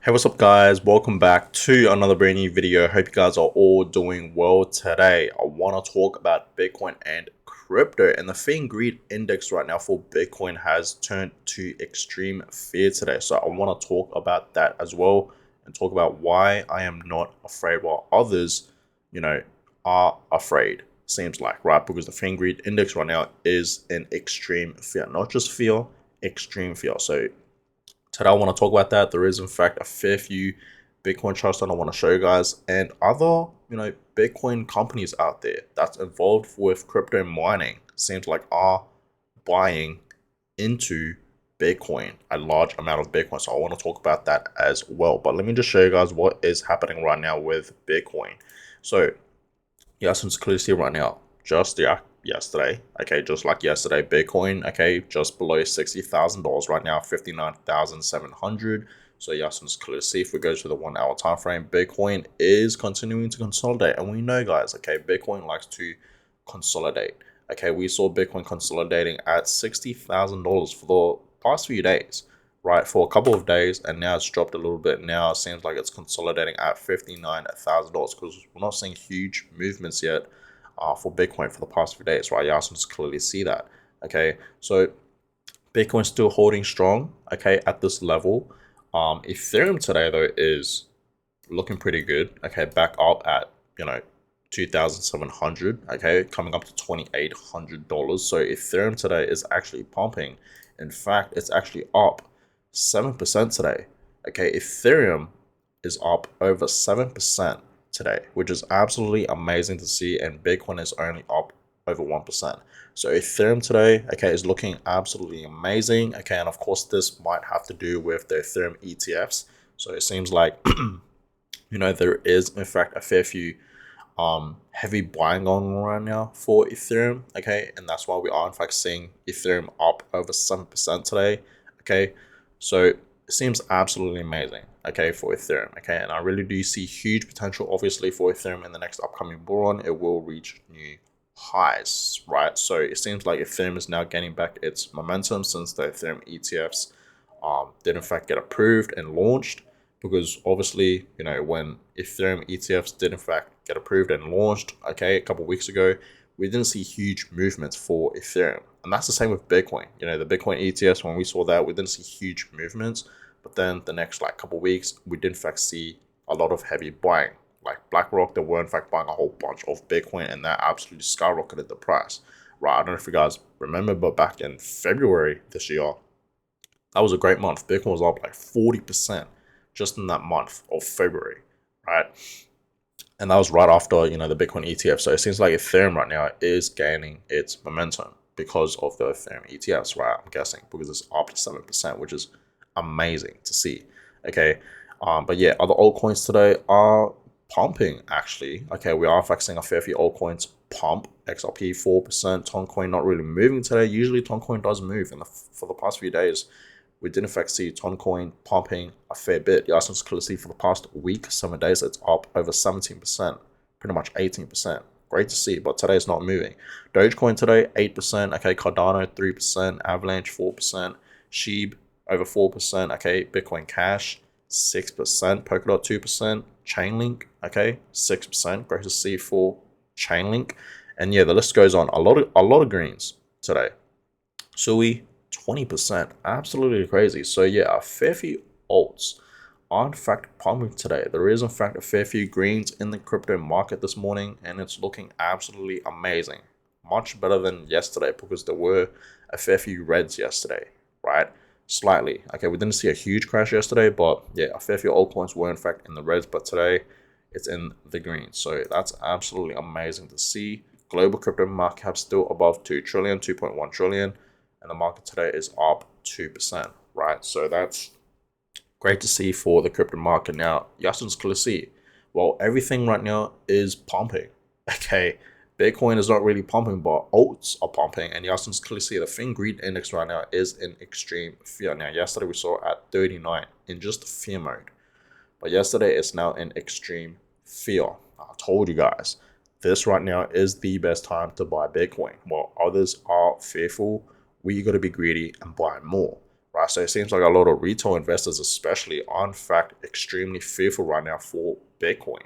Hey, what's up guys? Welcome back to another brand new video. Hope you guys are all doing well today. I want to talk about Bitcoin and crypto, and the fear and greed index right now for Bitcoin has turned to extreme fear today. So I want to talk about that as well and talk about why I am not afraid while others, are afraid. Seems like, right? Because the fear and greed index right now is in extreme fear, not just fear, extreme fear. So today I want to talk about that. There is in fact a fair few Bitcoin charts that I want to show you guys, and other Bitcoin companies out there that's involved with crypto mining seems like are buying into Bitcoin, a large amount of Bitcoin. So I want to talk about that as well. But let me just show you guys what is happening right now with Bitcoin. So yeah, since clearly see right now, just yesterday, okay, just like yesterday, Bitcoin, okay, just below $60,000 right now, 59,700. So yeah, since clearly see, if we go to the 1 hour time frame, Bitcoin is continuing to consolidate, and we know, guys, okay, Bitcoin likes to consolidate. Okay, we saw Bitcoin consolidating at $60,000 for the past few days, right, for a couple of days, and now it's dropped a little bit. Now it seems like it's consolidating at $59,000 because we're not seeing huge movements yet for Bitcoin for the past few days, right? You also just clearly see that. Okay, so Bitcoin's still holding strong, okay, at this level. Ethereum today though is looking pretty good. Okay, back up at 2,700. Okay, coming up to $2,800. So Ethereum today is actually pumping. In fact, it's actually up 7% today. Okay, Ethereum is up over 7% today, which is absolutely amazing to see. And Bitcoin is only up over 1%. So Ethereum today, okay, is looking absolutely amazing. Okay, and of course, this might have to do with the Ethereum ETFs. So it seems like there is in fact a fair few heavy buying on right now for Ethereum. Okay, and that's why we are in fact seeing Ethereum up over 7% today. Okay, so it seems absolutely amazing, okay, for Ethereum. Okay, and I really do see huge potential obviously for Ethereum in the next upcoming bull run. It will reach new highs, right? So it seems like Ethereum is now gaining back its momentum since the Ethereum ETFs did in fact get approved and launched. Because obviously, when Ethereum ETFs did in fact get approved and launched, okay, a couple of weeks ago, we didn't see huge movements for Ethereum. And that's the same with Bitcoin. The Bitcoin ETFs, when we saw that, we didn't see huge movements. But then the next couple of weeks, we did in fact see a lot of heavy buying. Like BlackRock, they were in fact buying a whole bunch of Bitcoin, and that absolutely skyrocketed the price. Right? I don't know if you guys remember, but back in February this year, that was a great month. Bitcoin was up like 40% just in that month of February, right? And that was right after, the Bitcoin ETF. So it seems like Ethereum right now is gaining its momentum because of the Ethereum ETFs, right? I'm guessing because it's up to 7%, which is amazing to see. Okay. But yeah, other altcoins today are pumping actually. Okay, we are in fact seeing a fair few altcoins pump. XRP 4%, Toncoin not really moving today. Usually Toncoin does move for the past few days. We did in fact see Toncoin pumping a fair bit. Yeah, since clearly for the past week, 7 days, it's up over 17%, pretty much 18%. Great to see, but today it's not moving. Dogecoin today, 8%. Okay, Cardano, 3%. Avalanche, 4%. Sheeb, over 4%. Okay, Bitcoin Cash, 6%. Polkadot, 2%. Chainlink, okay, 6%. Great to see for Chainlink. And yeah, the list goes on. A lot of greens today. Sui, 20%. Absolutely crazy. So yeah, a fair few alts are in fact pumping today. There is in fact a fair few greens in the crypto market this morning, and it's looking absolutely amazing. Much better than yesterday because there were a fair few reds yesterday, right? Slightly. Okay, we didn't see a huge crash yesterday, but yeah, a fair few altcoins were in fact in the reds, but today it's in the green. So that's absolutely amazing to see. Global crypto market cap still above 2 trillion, 2.1 trillion, and the market today is up 2%, right? So that's great to see for the crypto market. Now, Yasin's clearly see, well, everything right now is pumping. Okay, Bitcoin is not really pumping, but alts are pumping, and Yasin's clearly see the Fin Greed Index right now is in extreme fear. Now, yesterday we saw at 39 in just fear mode, but yesterday it's now in extreme fear. I told you guys, this right now is the best time to buy Bitcoin. While others are fearful, we got to be greedy and buy more, right? So it seems like a lot of retail investors especially are in fact extremely fearful right now for Bitcoin.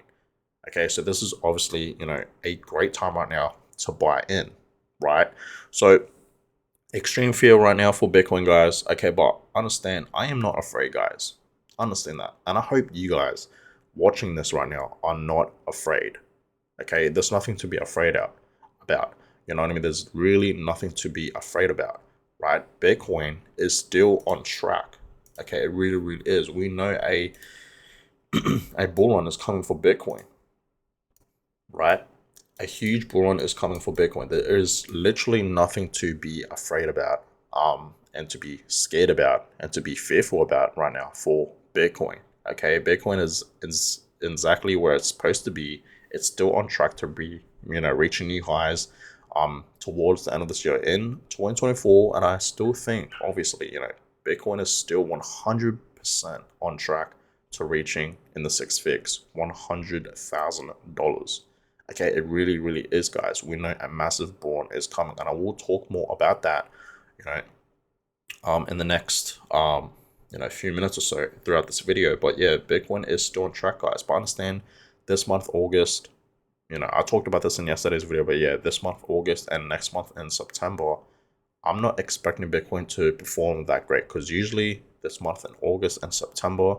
Okay, so this is obviously, a great time right now to buy in, right? So extreme fear right now for Bitcoin, guys. Okay, but understand, I am not afraid, guys. Understand that. And I hope you guys watching this right now are not afraid. Okay, there's nothing to be afraid about. You know what I mean? There's really nothing to be afraid about, right? Bitcoin is still on track. Okay, it really, really is. We know a a bull run is coming for Bitcoin, right? A huge bull run is coming for Bitcoin. There is literally nothing to be afraid about, and to be scared about, and to be fearful about right now for Bitcoin. Okay, Bitcoin is exactly where it's supposed to be. It's still on track to be, reaching new highs, towards the end of this year in 2024. And I still think, obviously, Bitcoin is still 100% on track to reaching in the six figs, $100,000. Okay, it really, really is, guys. We know a massive bull run is coming, and I will talk more about that, you know, in the next, few minutes or so throughout this video. But yeah, Bitcoin is still on track, guys. But understand, this month, August, I talked about this in yesterday's video, but yeah, this month, August, and next month in September, I'm not expecting Bitcoin to perform that great, because usually this month in August and September,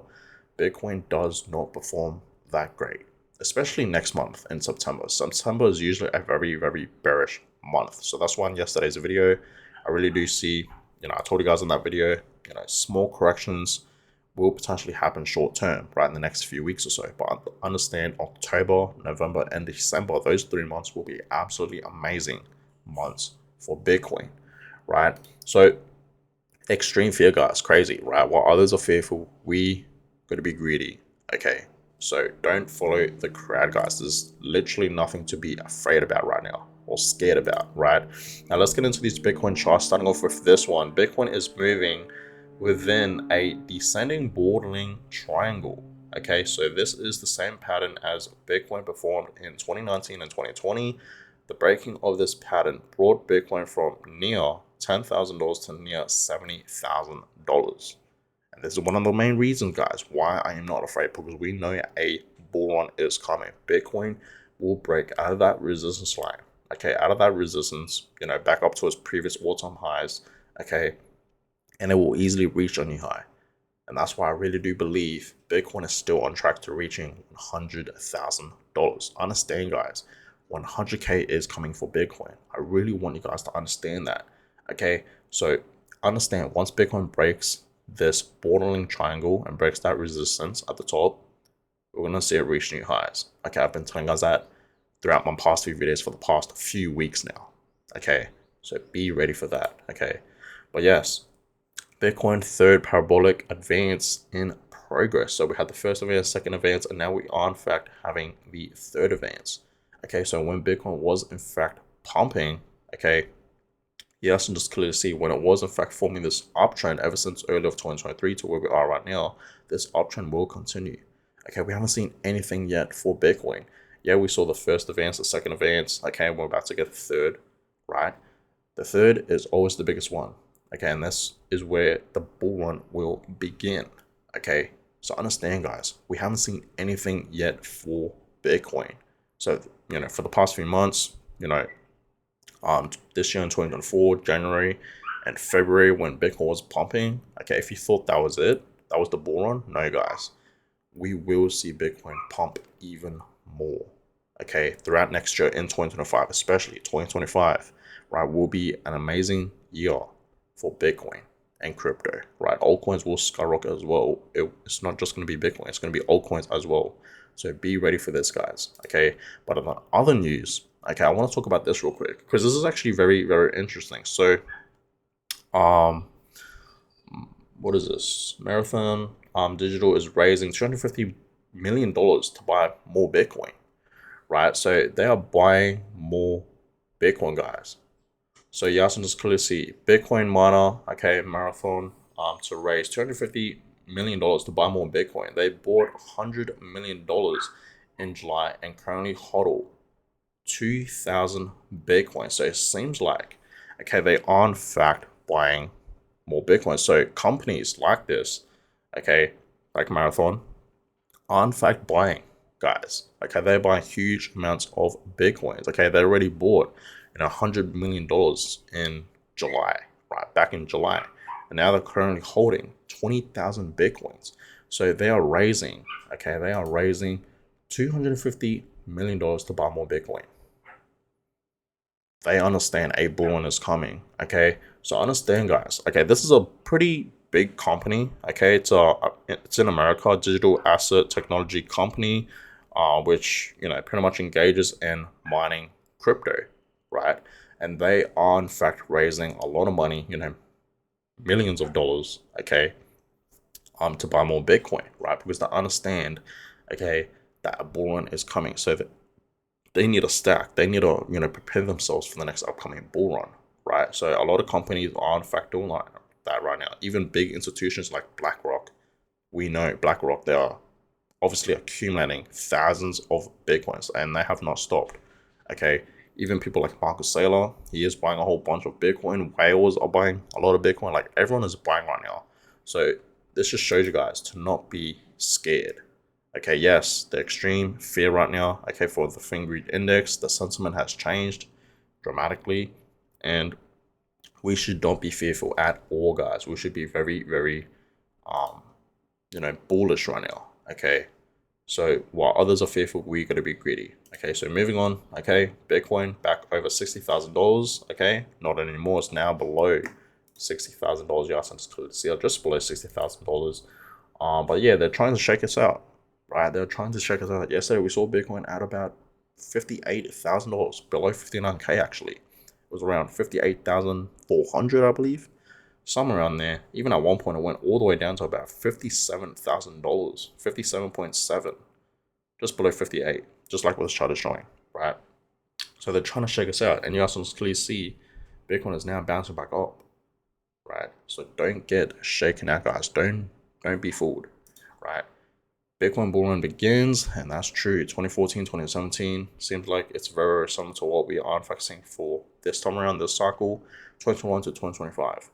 Bitcoin does not perform that great, especially next month in September. September is usually a very, very bearish month. So that's why in yesterday's video, I really do see, I told you guys in that video, small corrections will potentially happen short term, right, in the next few weeks or so. But understand, October, November, and December, those 3 months will be absolutely amazing months for Bitcoin, right? So extreme fear, guys, crazy, right? While others are fearful, we got to be greedy. Okay, so don't follow the crowd, guys. There's literally nothing to be afraid about right now or scared about, right? Now let's get into these Bitcoin charts. Starting off with this one, Bitcoin is moving within a descending bordering triangle. Okay, so this is the same pattern as Bitcoin performed in 2019 and 2020. The breaking of this pattern brought Bitcoin from near $10,000 to near $70,000. And this is one of the main reasons, guys, why I am not afraid, because we know a bull run is coming. Bitcoin will break out of that resistance line, okay, out of that resistance, back up to its previous all-time highs, okay, and it will easily reach a new high. And that's why I really do believe Bitcoin is still on track to reaching $100,000. Understand, guys, 100K is coming for Bitcoin. I really want you guys to understand that. Okay, so understand, once Bitcoin breaks this bordering triangle and breaks that resistance at the top, we're going to see it reach new highs. Okay, I've been telling you guys that throughout my past few videos for the past few weeks now. Okay, so be ready for that. Okay, but yes, Bitcoin third parabolic advance in progress. So we had the first advance, second advance, and now we are in fact having the third advance. Okay, so when Bitcoin was in fact pumping, okay, yes, and just clearly see when it was in fact forming this uptrend ever since early of 2023 to where we are right now, this uptrend will continue. Okay, we haven't seen anything yet for Bitcoin. Yeah, we saw the first advance, the second advance. Okay, we're about to get the third, right? The third is always the biggest one. Okay, and this is where the bull run will begin. Okay, so understand, guys, we haven't seen anything yet for Bitcoin. So, for the past few months, this year in 2024, January and February, when Bitcoin was pumping, okay, if you thought that was it, that was the bull run, no, guys, we will see Bitcoin pump even more. Okay, throughout next year in 2025, especially 2025, right, will be an amazing year for Bitcoin and crypto, right? Altcoins will skyrocket as well. It's not just going to be Bitcoin, it's going to be altcoins as well. So be ready for this, guys. Okay, but on other news, okay, I want to talk about this real quick because this is actually very, very interesting. So, what is this? Marathon Digital is raising $250 million to buy more Bitcoin, right? So they are buying more Bitcoin, guys. So you guys can just clearly see Bitcoin miner, okay, Marathon, to raise $250 million to buy more Bitcoin. They bought $100 million in July and currently hodl 2,000 Bitcoin. So it seems like, okay, they are in fact buying more Bitcoin. So companies like this, okay, like Marathon, are in fact buying, guys. Okay, they're buying huge amounts of Bitcoins. Okay, they already bought, $100 million in July, right? Back in July. And now they're currently holding 20,000 Bitcoins. So they are raising, okay, they are raising $250 million to buy more Bitcoin. They understand a bull run is coming. Okay, so understand, guys. Okay, this is a pretty big company. Okay, it's in America, digital asset technology company, which pretty much engages in mining crypto, right? And they are in fact raising a lot of money, millions of dollars. Okay, to buy more Bitcoin, right? Because they understand, okay, that a bull run is coming. So that they need a stack. They need to, prepare themselves for the next upcoming bull run, right? So a lot of companies are in fact doing that right now. Even big institutions like BlackRock, we know BlackRock, they are obviously accumulating thousands of Bitcoins and they have not stopped. Okay. Even people like Marcus Saylor, he is buying a whole bunch of Bitcoin. Whales are buying a lot of Bitcoin. Like everyone is buying right now. So this just shows you guys to not be scared. Okay, yes, the extreme fear right now, okay, for the Fingrid Index, the sentiment has changed dramatically, and we should not be fearful at all, guys. We should be very, very, um, bullish right now, okay? So while others are fearful, we got to be greedy. Okay, so moving on. Okay, Bitcoin back over $60,000. Okay, not anymore. It's now below $60,000. Yes, I'm just clear to see, just below $60,000. But yeah, they're trying to shake us out, right? They're trying to shake us out. Yesterday we saw Bitcoin at about $58,000, below 59K actually. It was around 58,400, I believe, somewhere around there. Even at one point, it went all the way down to about $57,000, 57.7, just below 58, just like what this chart is showing, right? So they're trying to shake us out, and you guys can clearly see Bitcoin is now bouncing back up, right? So don't get shaken out, guys. Don't be fooled, right? Bitcoin bull run begins, and that's true. 2014, 2017 seems like it's very similar to what we are in fact seeing for this time around, this cycle, 2021 to 2025.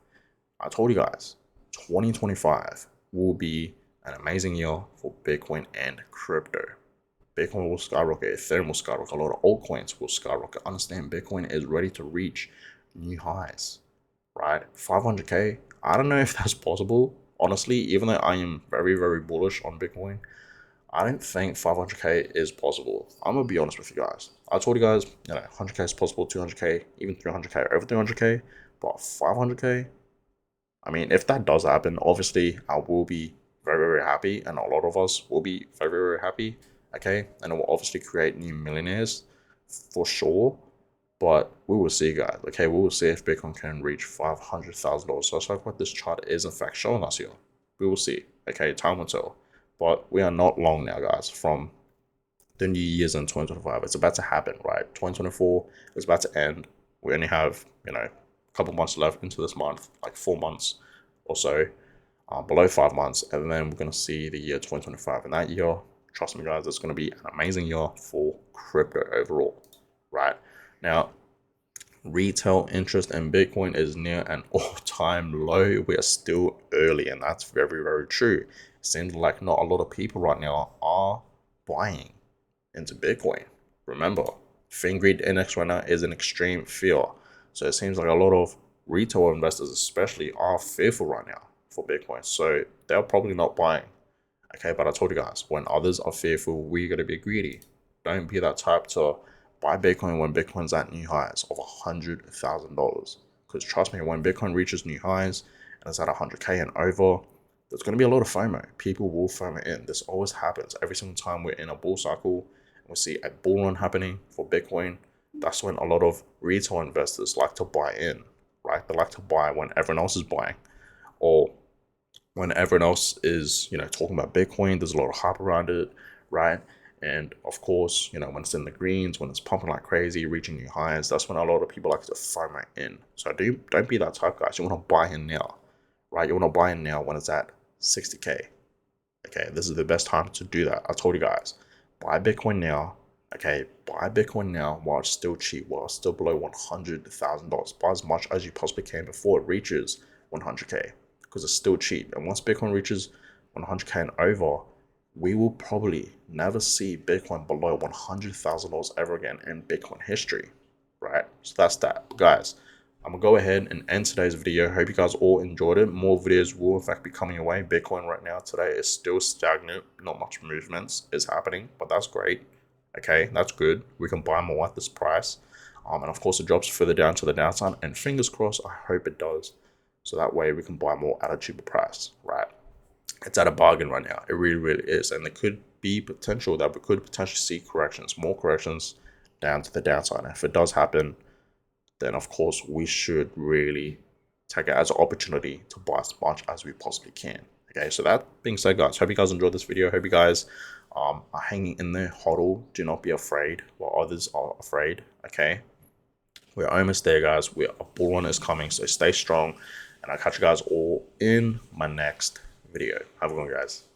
I told you guys, 2025 will be an amazing year for Bitcoin and crypto. Bitcoin will skyrocket, Ethereum will skyrocket, a lot of altcoins will skyrocket. Understand, Bitcoin is ready to reach new highs, right? 500K, I don't know if that's possible. Honestly, even though I am very, very bullish on Bitcoin, I don't think 500K is possible. I'm gonna be honest with you guys. I told you guys, 100K is possible, 200K, even 300K, over 300K, but 500K, I mean, if that does happen, obviously I will be very, very happy, and a lot of us will be very, very happy. Okay, and it will obviously create new millionaires for sure. But we will see, guys. Okay, we will see if Bitcoin can reach $500,000. So that's like what this chart is in fact showing us here. We will see. Okay, time will tell. But we are not long now, guys, from the new year's in 2025. It's about to happen, right? 2024 is about to end. We only have, a couple months left into this month, like 4 months or so, below 5 months. And then we're going to see the year 2025. And that year, trust me, guys, it's going to be an amazing year for crypto overall, right? Now, retail interest in Bitcoin is near an all-time low. We are still early, and that's very, very true. It seems like not a lot of people right now are buying into Bitcoin. Remember, Fingrid Index right now is an extreme fear. So it seems like a lot of retail investors especially are fearful right now for Bitcoin. So they're probably not buying. Okay, but I told you guys, when others are fearful, we gotta be greedy. Don't be that type to buy Bitcoin when Bitcoin's at new highs of $100,000. Because trust me, when Bitcoin reaches new highs and it's at 100K and over, there's going to be a lot of FOMO. People will FOMO in. This always happens. Every single time we're in a bull cycle and we see a bull run happening for Bitcoin, that's when a lot of retail investors like to buy in, right? They like to buy when everyone else is buying, or when everyone else is, talking about Bitcoin. There's a lot of hype around it, right? And of course, when it's in the greens, when it's pumping like crazy, reaching new highs, that's when a lot of people like to FOMO in. So don't be that type, guys. You want to buy in now, right? You want to buy in now when it's at 60K. Okay, this is the best time to do that. I told you guys, buy Bitcoin now. Okay, buy Bitcoin now while it's still cheap, while it's still below $100,000. Buy as much as you possibly can before it reaches 100k, because it's still cheap. And once Bitcoin reaches 100k and over, we will probably never see Bitcoin below $100,000 ever again in Bitcoin history, right? So that's that, guys. I'm gonna go ahead and end today's video. Hope you guys all enjoyed it. More videos will in fact be coming your way. Bitcoin right now today is still stagnant. Not much movements is happening, but that's great. Okay, that's good. We can buy more at this price. And of course, it drops further down to the downside. And fingers crossed, I hope it does. So that way we can buy more at a cheaper price, right? It's at a bargain right now. It really, really is. And there could be potential that we could potentially see corrections, more corrections down to the downside. And if it does happen, then of course we should really take it as an opportunity to buy as much as we possibly can. Okay, so that being said, guys, hope you guys enjoyed this video. Hope you guys are hanging in there. Hodl, do not be afraid while others are afraid. Okay, we're almost there, guys. A bull run is coming, so stay strong, and I'll catch you guys all in my next video. Have a good one, guys.